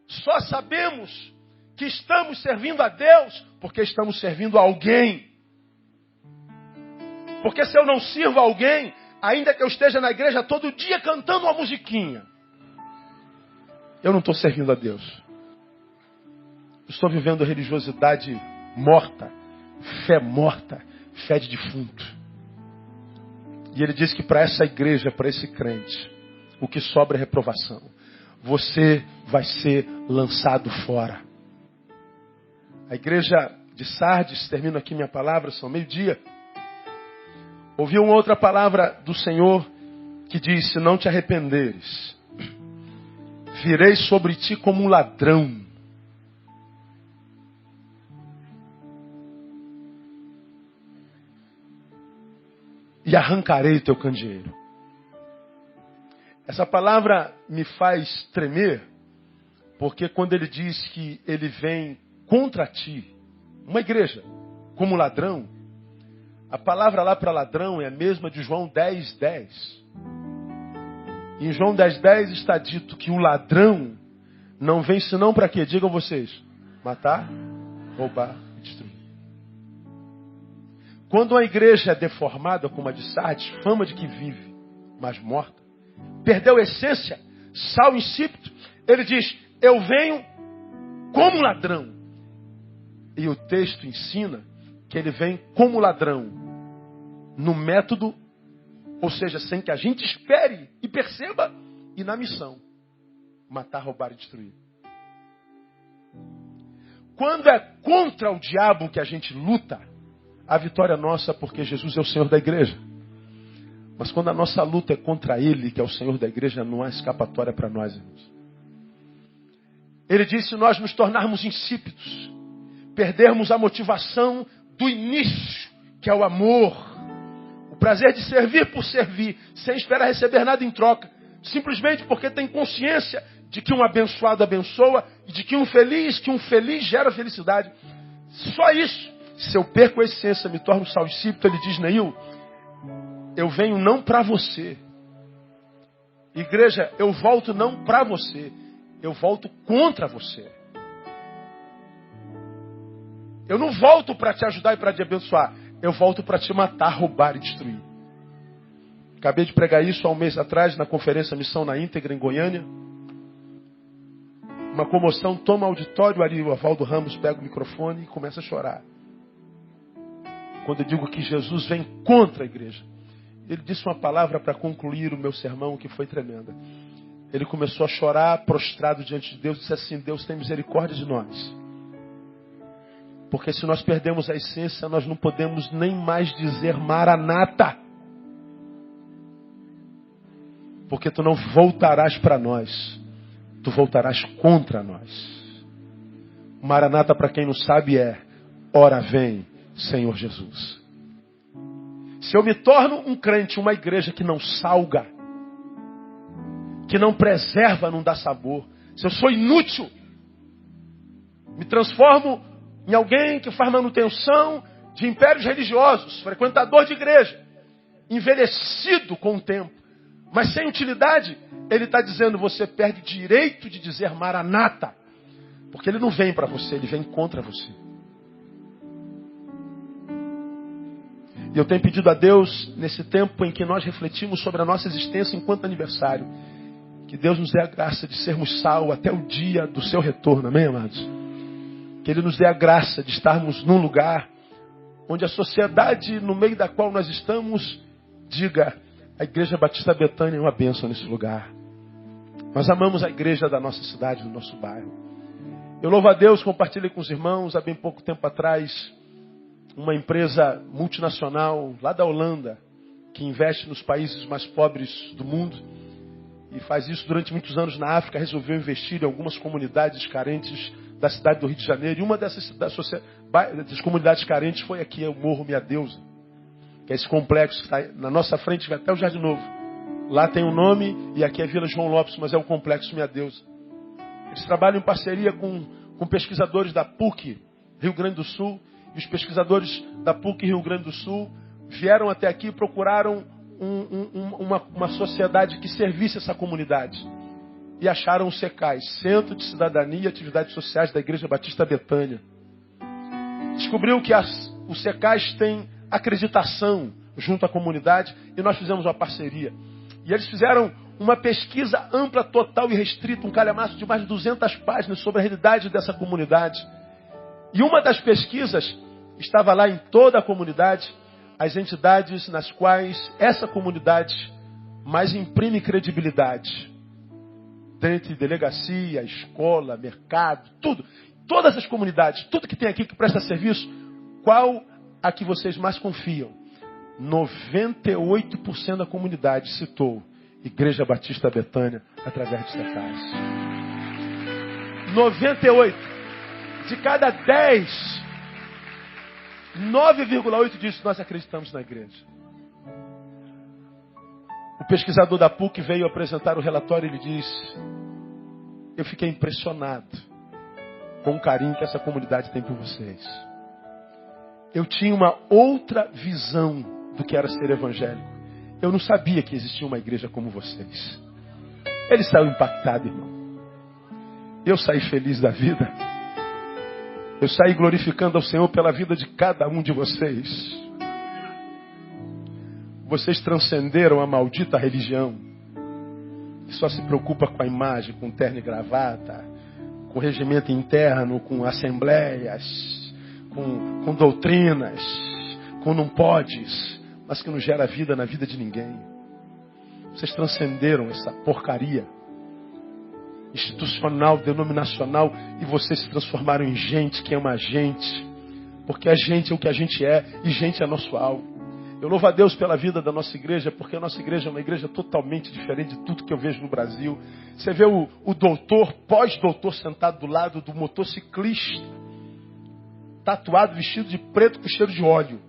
Só sabemos que estamos servindo a Deus porque estamos servindo a alguém. Porque se eu não sirvo a alguém, ainda que eu esteja na igreja todo dia cantando uma musiquinha, eu não estou servindo a Deus. Estou vivendo religiosidade morta, fé de defunto. E ele diz que para essa igreja, para esse crente, o que sobra é reprovação. Você vai ser lançado fora. A igreja de Sardes, termino aqui minha palavra, são 12:00. Ouviu uma outra palavra do Senhor que diz: se não te arrependeres, virei sobre ti como um ladrão. E arrancarei teu candeeiro. Essa palavra me faz tremer, porque quando ele diz que ele vem contra ti, uma igreja, como ladrão, a palavra lá para ladrão é a mesma de João 10:10. Em João 10:10 está dito que o ladrão não vem senão para quê? Digam vocês. Matar, roubar e destruir. Quando a igreja é deformada como a de Sardes, fama de que vive, mas morta, perdeu a essência, sal insípido, ele diz, eu venho como ladrão. E o texto ensina que ele vem como ladrão, no método, ou seja, sem que a gente espere e perceba, e na missão, matar, roubar e destruir. Quando é contra o diabo que a gente luta, a vitória é nossa, porque Jesus é o Senhor da igreja. Mas quando a nossa luta é contra Ele, que é o Senhor da igreja, não há escapatória para nós, irmãos. Ele disse, se nós nos tornarmos insípidos, perdermos a motivação do início, que é o amor, o prazer de servir por servir, sem esperar receber nada em troca, simplesmente porque tem consciência de que um abençoado abençoa e de que um feliz gera felicidade. Só isso. Se eu perco a essência, me torno sal insípido, ele diz, Neil, eu venho não para você. Igreja, eu volto não para você, eu volto contra você. Eu não volto para te ajudar e para te abençoar, eu volto para te matar, roubar e destruir. Acabei de pregar isso há um mês atrás na conferência Missão na Íntegra em Goiânia. Uma comoção, toma auditório ali, o Avaldo Ramos pega o microfone e começa a chorar. Quando eu digo que Jesus vem contra a igreja. Ele disse uma palavra para concluir o meu sermão que foi tremenda. Ele começou a chorar, prostrado diante de Deus, e disse assim, Deus tem misericórdia de nós. Porque se nós perdemos a essência, nós não podemos nem mais dizer Maranata. Porque tu não voltarás para nós. Tu voltarás contra nós. Maranata, para quem não sabe, é ora vem, Senhor Jesus. Se eu me torno um crente, uma igreja que não salga, que não preserva, não dá sabor, se eu sou inútil, me transformo em alguém que faz manutenção de impérios religiosos, frequentador de igreja, envelhecido com o tempo, mas sem utilidade, ele está dizendo, você perde direito de dizer Maranata, porque ele não vem para você, ele vem contra você. E eu tenho pedido a Deus, nesse tempo em que nós refletimos sobre a nossa existência enquanto aniversário, que Deus nos dê a graça de sermos sal até o dia do seu retorno, amém, amados? Que Ele nos dê a graça de estarmos num lugar onde a sociedade no meio da qual nós estamos diga, a Igreja Batista Betânia é uma bênção nesse lugar. Nós amamos a igreja da nossa cidade, do nosso bairro. Eu louvo a Deus, compartilhei com os irmãos, há bem pouco tempo atrás, uma empresa multinacional lá da Holanda, que investe nos países mais pobres do mundo, e faz isso durante muitos anos na África, resolveu investir em algumas comunidades carentes da cidade do Rio de Janeiro. E uma dessas comunidades carentes foi aqui, o Morro Minha Deusa, que é esse complexo que está na nossa frente, vai até o Jardim Novo. Lá tem um nome, e aqui é Vila João Lopes, mas é o Complexo Minha Deusa. Eles trabalham em parceria com pesquisadores da PUC, Rio Grande do Sul, e os pesquisadores da PUC Rio Grande do Sul vieram até aqui e procuraram uma sociedade que servisse essa comunidade. E acharam o SECAS, Centro de Cidadania e Atividades Sociais da Igreja Batista Betânia. Descobriu que o SECAS tem acreditação junto à comunidade e nós fizemos uma parceria. E eles fizeram uma pesquisa ampla, total e restrita, um calhamaço de mais de 200 páginas sobre a realidade dessa comunidade. E uma das pesquisas estava lá em toda a comunidade, as entidades nas quais essa comunidade mais imprime credibilidade. Dentre delegacia, escola, mercado, tudo. Todas as comunidades, tudo que tem aqui que presta serviço, qual a que vocês mais confiam? 98% da comunidade citou Igreja Batista Betânia através de SECAS. 98. De cada 10, 9,8 disso nós acreditamos na igreja. O pesquisador da PUC veio apresentar o relatório e ele disse: eu fiquei impressionado com o carinho que essa comunidade tem por vocês. eu tinha uma outra visão do que era ser evangélico. Eu não sabia que existia uma igreja como vocês. Ele saiu impactado, irmão. Eu saí feliz da vida. Eu saí glorificando ao Senhor pela vida de cada um de vocês. Vocês transcenderam a maldita religião, que só se preocupa com a imagem, com terno e gravata, com regimento interno, com assembleias, com doutrinas, com não podes, mas que não gera vida na vida de ninguém. Vocês transcenderam essa porcaria institucional, denominacional, e vocês se transformaram em gente que ama a gente, porque a gente é o que a gente é, e gente é nosso alvo. Eu louvo a Deus pela vida da nossa igreja, porque a nossa igreja é uma igreja totalmente diferente de tudo que eu vejo no Brasil. Você vê o doutor, pós-doutor, sentado do lado do motociclista, tatuado, vestido de preto com cheiro de óleo.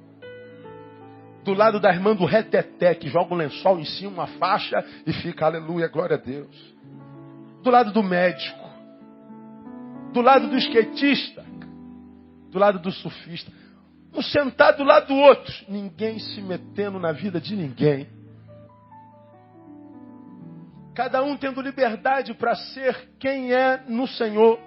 Do lado da irmã do reteté, que joga um lençol em cima, uma faixa, e fica, aleluia, glória a Deus. Do lado do médico. Do lado do skatista. Do lado do surfista. Um sentado do lado do outro. Ninguém se metendo na vida de ninguém. Cada um tendo liberdade para ser quem é no Senhor.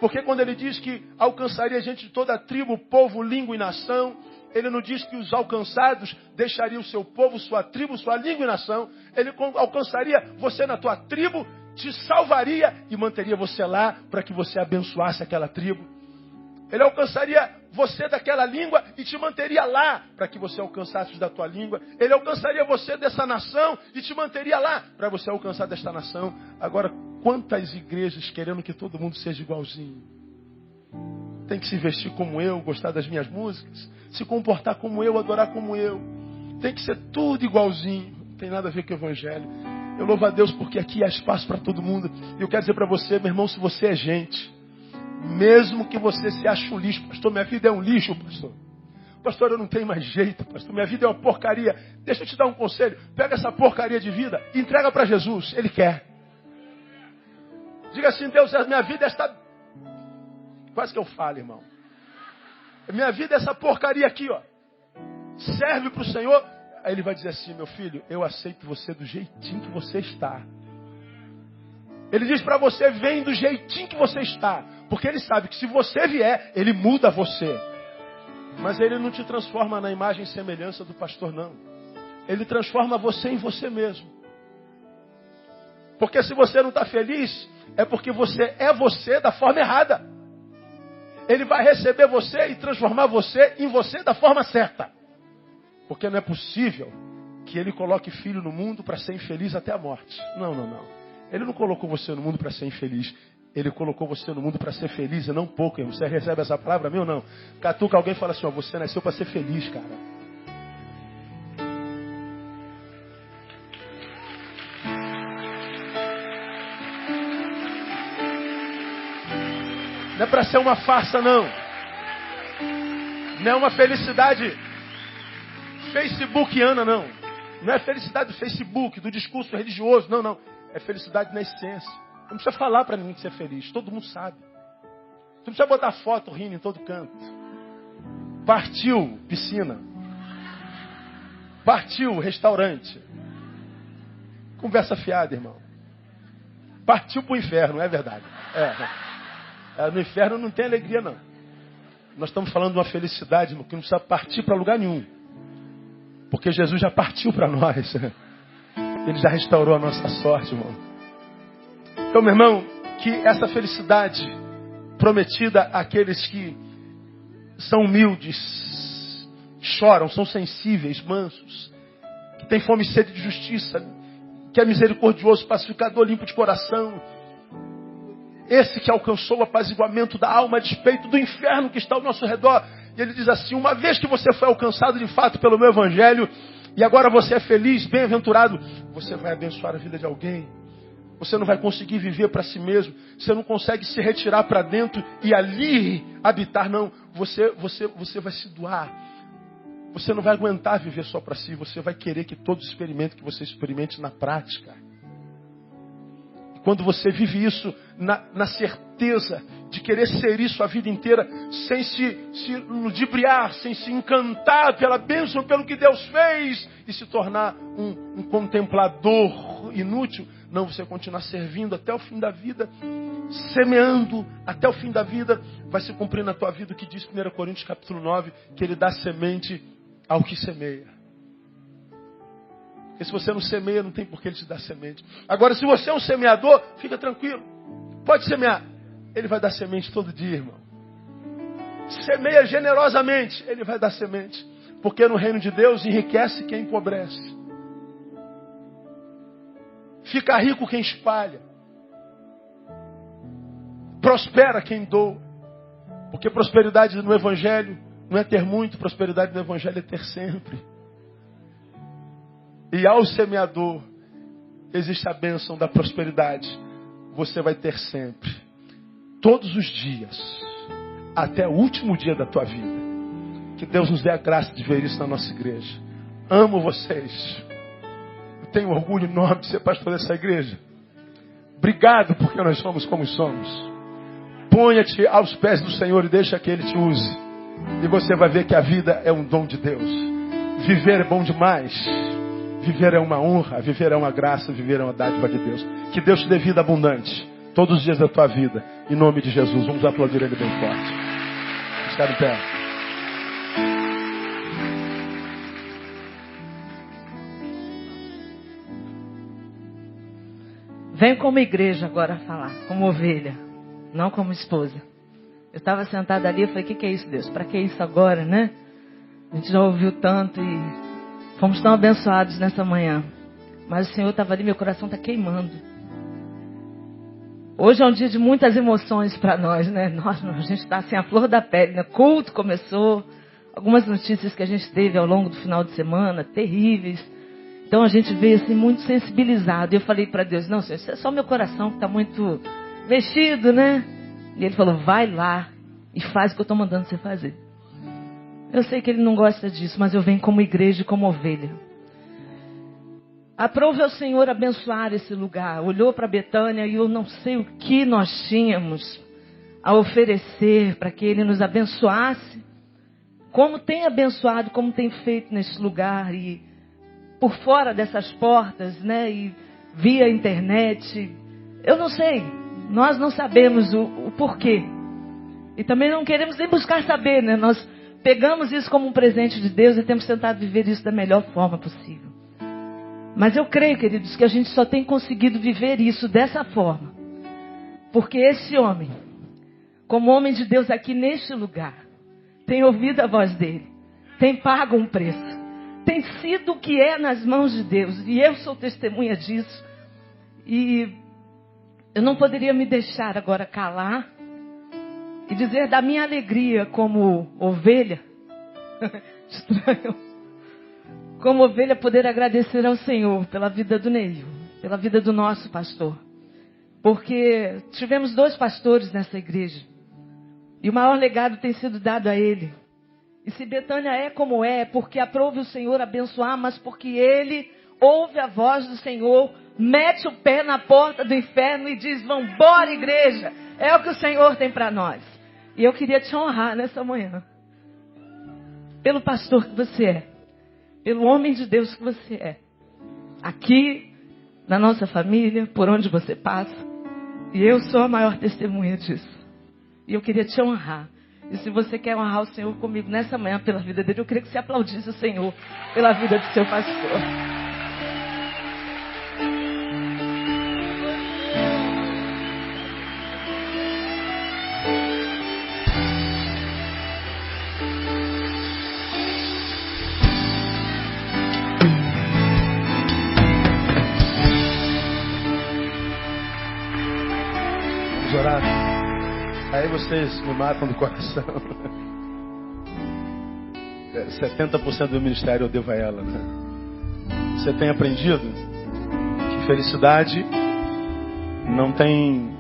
Porque quando ele diz que alcançaria gente de toda a tribo, povo, língua e nação, ele não diz que os alcançados deixariam o seu povo, sua tribo, sua língua e nação. Ele alcançaria você na tua tribo, te salvaria e manteria você lá para que você abençoasse aquela tribo. Ele alcançaria você daquela língua e te manteria lá para que você alcançasse da tua língua. Ele alcançaria você dessa nação e te manteria lá para você alcançar desta nação. Agora, quantas igrejas querendo que todo mundo seja igualzinho? Tem que se vestir como eu, gostar das minhas músicas, se comportar como eu, adorar como eu. Tem que ser tudo igualzinho. Não tem nada a ver com o evangelho. Eu louvo a Deus porque aqui há espaço para todo mundo. E eu quero dizer para você, meu irmão, se você é gente, mesmo que você se ache um lixo, pastor, minha vida é um lixo, pastor. Pastor, eu não tenho mais jeito, pastor, minha vida é uma porcaria. Deixa eu te dar um conselho. Pega essa porcaria de vida e entrega para Jesus. Ele quer. Diga assim, Deus, a minha vida é esta... Quase que eu falo, irmão. Minha vida é essa porcaria aqui, ó. Serve para o Senhor. Aí ele vai dizer assim, meu filho, eu aceito você do jeitinho que você está. Ele diz para você, vem do jeitinho que você está. Porque ele sabe que se você vier, ele muda você. Mas ele não te transforma na imagem e semelhança do pastor, não. Ele transforma você em você mesmo. Porque se você não está feliz, é porque você é você da forma errada. Ele vai receber você e transformar você em você da forma certa. Porque não é possível que ele coloque filho no mundo para ser infeliz até a morte. Não, não, não. Ele não colocou você no mundo para ser infeliz. Ele colocou você no mundo para ser feliz e não pouco. Irmão. Você recebe essa palavra, meu não? Catuca alguém e fala assim, ó, você nasceu para ser feliz, cara. Não é para ser uma farsa, não. Não é uma felicidade facebookiana, não. Não é felicidade do Facebook, do discurso religioso, não, não. É felicidade na essência. Não precisa falar para mim que você é feliz, todo mundo sabe. Não precisa botar foto rindo em todo canto. Partiu piscina. Partiu restaurante. Conversa fiada, irmão. Partiu para o inferno, é verdade. No inferno não tem alegria, não. Nós estamos falando de uma felicidade, irmão, que não precisa partir para lugar nenhum. Porque Jesus já partiu para nós. Ele já restaurou a nossa sorte, irmão. Então, meu irmão, que essa felicidade prometida àqueles que são humildes, choram, são sensíveis, mansos, que têm fome e sede de justiça, que é misericordioso, pacificador, limpo de coração, esse que alcançou o apaziguamento da alma a despeito do inferno que está ao nosso redor. E ele diz assim, uma vez que você foi alcançado de fato pelo meu evangelho, e agora você é feliz, bem-aventurado, você vai abençoar a vida de alguém. Você não vai conseguir viver para si mesmo. Você não consegue se retirar para dentro e ali habitar, não. Você vai se doar. Você não vai aguentar viver só para si. Você vai querer que todos experimentem, que você experimente na prática. Quando você vive isso na certeza de querer ser isso a vida inteira, sem se ludibriar, sem se encantar pela bênção, pelo que Deus fez, e se tornar um contemplador inútil. Não, você continuar servindo até o fim da vida, semeando até o fim da vida, vai se cumprir na tua vida o que diz 1 Coríntios capítulo 9, que Ele dá semente ao que semeia. Porque se você não semeia, não tem por que Ele te dar semente. Agora, se você é um semeador, fica tranquilo. Pode semear. Ele vai dar semente todo dia, irmão. Semeia generosamente. Ele vai dar semente. Porque no reino de Deus enriquece quem empobrece. Fica rico quem espalha. Prospera quem doa. Porque prosperidade no Evangelho não é ter muito. Prosperidade no Evangelho é ter sempre. E ao semeador existe a bênção da prosperidade. Você vai ter sempre. Todos os dias. Até o último dia da tua vida. Que Deus nos dê a graça de ver isso na nossa igreja. Amo vocês. Eu tenho orgulho enorme de ser pastor dessa igreja. Obrigado porque nós somos como somos. Ponha-te aos pés do Senhor e deixa que Ele te use. E você vai ver que a vida é um dom de Deus. Viver é bom demais. Viver é uma honra, viver é uma graça, viver é uma dádiva de Deus. Que Deus te dê vida abundante. Todos os dias da tua vida. Em nome de Jesus. Vamos aplaudir Ele bem forte. Está de pé. Venho como igreja agora falar. Como ovelha. Não como esposa. Eu estava sentada ali e falei, o que é isso, Deus? Para que isso agora, né? A gente já ouviu tanto e fomos tão abençoados nessa manhã. Mas o Senhor estava ali, meu coração está queimando. Hoje é um dia de muitas emoções para nós, né? A gente está assim, a flor da pele, né? Culto começou. Algumas notícias que a gente teve ao longo do final de semana, terríveis. Então a gente veio assim muito sensibilizado. E eu falei para Deus, não, Senhor, isso é só meu coração que está muito mexido, né? E Ele falou, vai lá e faz o que eu estou mandando você fazer. Eu sei que Ele não gosta disso, mas eu venho como igreja e como ovelha. Aprove ao Senhor abençoar esse lugar. Olhou para Betânia e eu não sei o que nós tínhamos a oferecer para que Ele nos abençoasse. Como tem abençoado, como tem feito nesse lugar e por fora dessas portas, né? E via internet. Eu não sei. Nós não sabemos o porquê. E também não queremos nem buscar saber, né? Nós pegamos isso como um presente de Deus e temos tentado viver isso da melhor forma possível. Mas eu creio, queridos, que a gente só tem conseguido viver isso dessa forma. Porque esse homem, como homem de Deus aqui neste lugar, tem ouvido a voz dele, tem pago um preço, tem sido o que é nas mãos de Deus. E eu sou testemunha disso. E eu não poderia me deixar agora calar e dizer da minha alegria como ovelha. Estranho. Como ovelha, poder agradecer ao Senhor pela vida do Neil, pela vida do nosso pastor. Porque tivemos 2 pastores nessa igreja. E o maior legado tem sido dado a ele. E se Betânia é como é porque aprove o Senhor abençoar, mas porque ele ouve a voz do Senhor, mete o pé na porta do inferno e diz, vambora igreja. É o que o Senhor tem para nós. E eu queria te honrar nessa manhã. Pelo pastor que você é. Pelo homem de Deus que você é. Aqui, na nossa família, por onde você passa. E eu sou a maior testemunha disso. E eu queria te honrar. E se você quer honrar o Senhor comigo nessa manhã pela vida dele, eu queria que você aplaudisse o Senhor pela vida do seu pastor. Orar. Aí vocês me matam do coração. 70% do ministério eu devo a ela, né? Você tem aprendido que felicidade não tem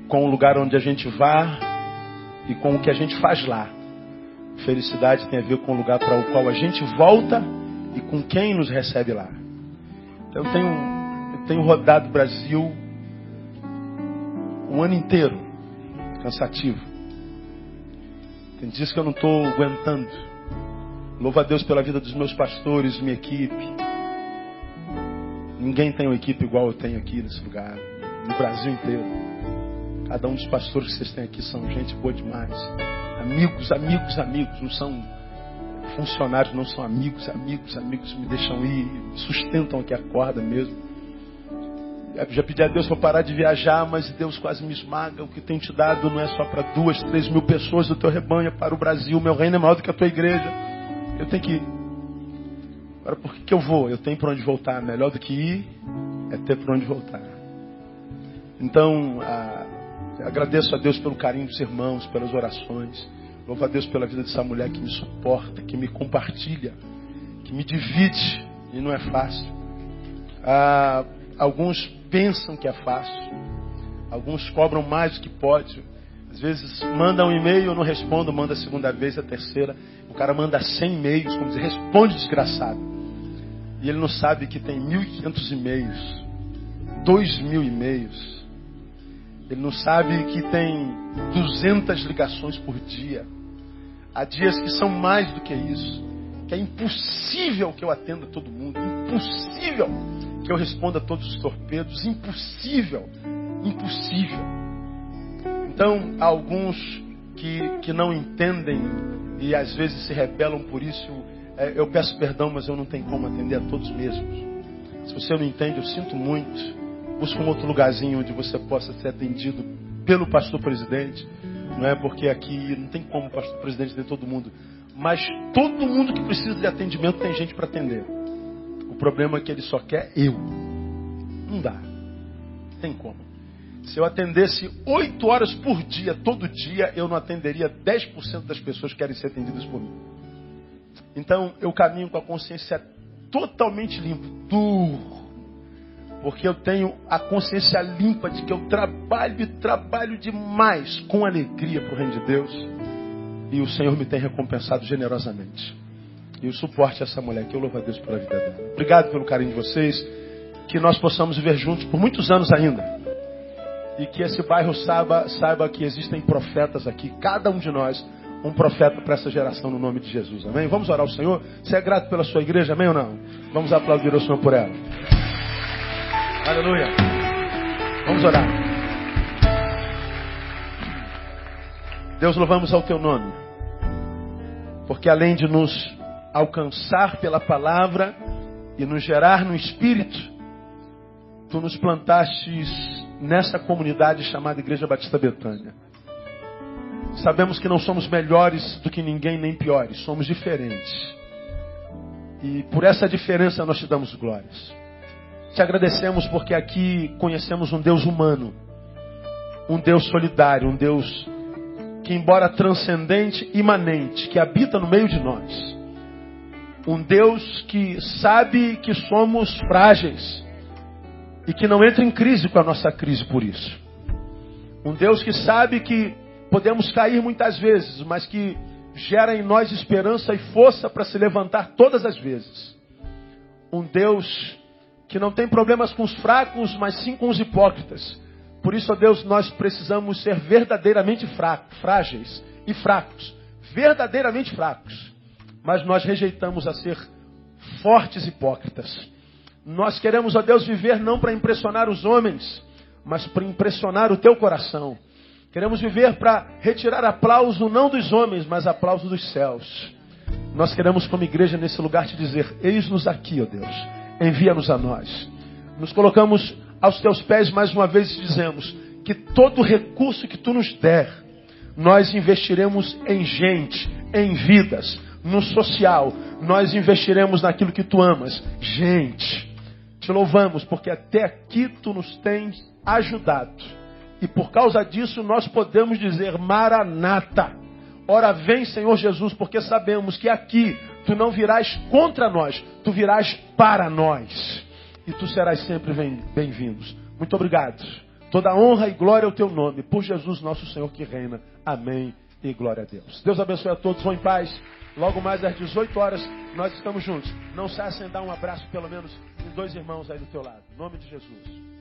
com o lugar onde a gente vá e com o que a gente faz lá. Felicidade tem a ver com o lugar para o qual a gente volta e com quem nos recebe lá. Então eu tenho rodado o Brasil um ano inteiro, cansativo. Tem dias que eu não estou aguentando. Louvo a Deus pela vida dos meus pastores, minha equipe. Ninguém tem uma equipe igual eu tenho aqui nesse lugar, no Brasil inteiro. Cada um dos pastores que vocês têm aqui são gente boa demais. Amigos, amigos, amigos. Não são funcionários, não são amigos, amigos, amigos. Me deixam ir, me sustentam aqui a corda mesmo. Eu já pedi a Deus para parar de viajar, mas Deus quase me esmaga. O que tem te dado não é só para 2, 3 mil pessoas do teu rebanho, é para o Brasil. Meu reino é maior do que a tua igreja. Eu tenho que ir. Agora, por que eu vou? Eu tenho para onde voltar. Melhor do que ir é ter para onde voltar. Então, agradeço a Deus pelo carinho dos irmãos, pelas orações. Louvo a Deus pela vida dessa mulher que me suporta, que me compartilha, que me divide. E não é fácil. Alguns pensam que é fácil. Alguns cobram mais do que pode. Às vezes manda um e-mail, eu não respondo, manda a segunda vez, a terceira. O cara manda 100 e-mails, como dizer, responde, desgraçado. E ele não sabe que tem 1.500 e-mails, 2.000 e-mails. Ele não sabe que tem 200 ligações por dia. Há dias que são mais do que isso. Que é impossível que eu atenda todo mundo. Impossível que eu responda a todos os torpedos. Impossível. Impossível. Então, há alguns que não entendem e às vezes se rebelam por isso. Eu peço perdão, mas eu não tenho como atender a todos mesmos. Se você não entende, eu sinto muito. Busca um outro lugarzinho onde você possa ser atendido pelo pastor presidente. Não é porque aqui não tem como o pastor presidente ter todo mundo. Mas todo mundo que precisa de atendimento tem gente para atender. O problema é que ele só quer eu. Não dá. Não tem como. Se eu atendesse 8 horas por dia, todo dia, eu não atenderia 10% das pessoas que querem ser atendidas por mim. Então, eu caminho com a consciência totalmente limpa. Duro. Porque eu tenho a consciência limpa de que eu trabalho demais com alegria para o reino de Deus. E o Senhor me tem recompensado generosamente. E o suporte a essa mulher, que eu louvo a Deus pela vida dela. Obrigado pelo carinho de vocês. Que nós possamos viver juntos por muitos anos ainda. E que esse bairro saiba que existem profetas aqui. Cada um de nós, um profeta para essa geração no nome de Jesus. Amém? Vamos orar ao Senhor. Você é grato pela sua igreja, amém ou não? Vamos aplaudir ao Senhor por ela. Aleluia. Vamos orar. Deus, louvamos ao teu nome. Porque além de nos alcançar pela palavra e nos gerar no Espírito, tu nos plantastes nessa comunidade chamada Igreja Batista Betânia. Sabemos que não somos melhores do que ninguém, nem piores. Somos diferentes. E por essa diferença nós te damos glórias. Te agradecemos porque aqui conhecemos um Deus humano. Um Deus solidário. Um Deus que, embora transcendente, imanente, que habita no meio de nós. Um Deus que sabe que somos frágeis. E que não entra em crise com a nossa crise por isso. Um Deus que sabe que podemos cair muitas vezes, mas que gera em nós esperança e força para se levantar todas as vezes. Um Deus que não tem problemas com os fracos, mas sim com os hipócritas. Por isso, ó Deus, nós precisamos ser verdadeiramente frágeis e fracos. Verdadeiramente fracos. Mas nós rejeitamos a ser fortes hipócritas. Nós queremos, ó Deus, viver não para impressionar os homens, mas para impressionar o teu coração. Queremos viver para retirar aplauso não dos homens, mas aplauso dos céus. Nós queremos, como igreja, nesse lugar te dizer: eis-nos aqui, ó Deus, envia-nos a nós. Nos colocamos aos teus pés mais uma vez e dizemos que todo recurso que tu nos der, nós investiremos em gente, em vidas, no social. Nós investiremos naquilo que tu amas, gente. Te louvamos porque até aqui tu nos tens ajudado. E por causa disso nós podemos dizer: Maranata. Ora vem, Senhor Jesus, porque sabemos que aqui tu não virás contra nós, tu virás para nós. E tu serás sempre bem-vindos. Muito obrigado. Toda honra e glória ao teu nome. Por Jesus nosso Senhor que reina. Amém e glória a Deus. Deus abençoe a todos. Vão em paz. Logo mais às 18 horas nós estamos juntos. Não saia sem dar um abraço pelo menos em 2 irmãos aí do teu lado. Em nome de Jesus.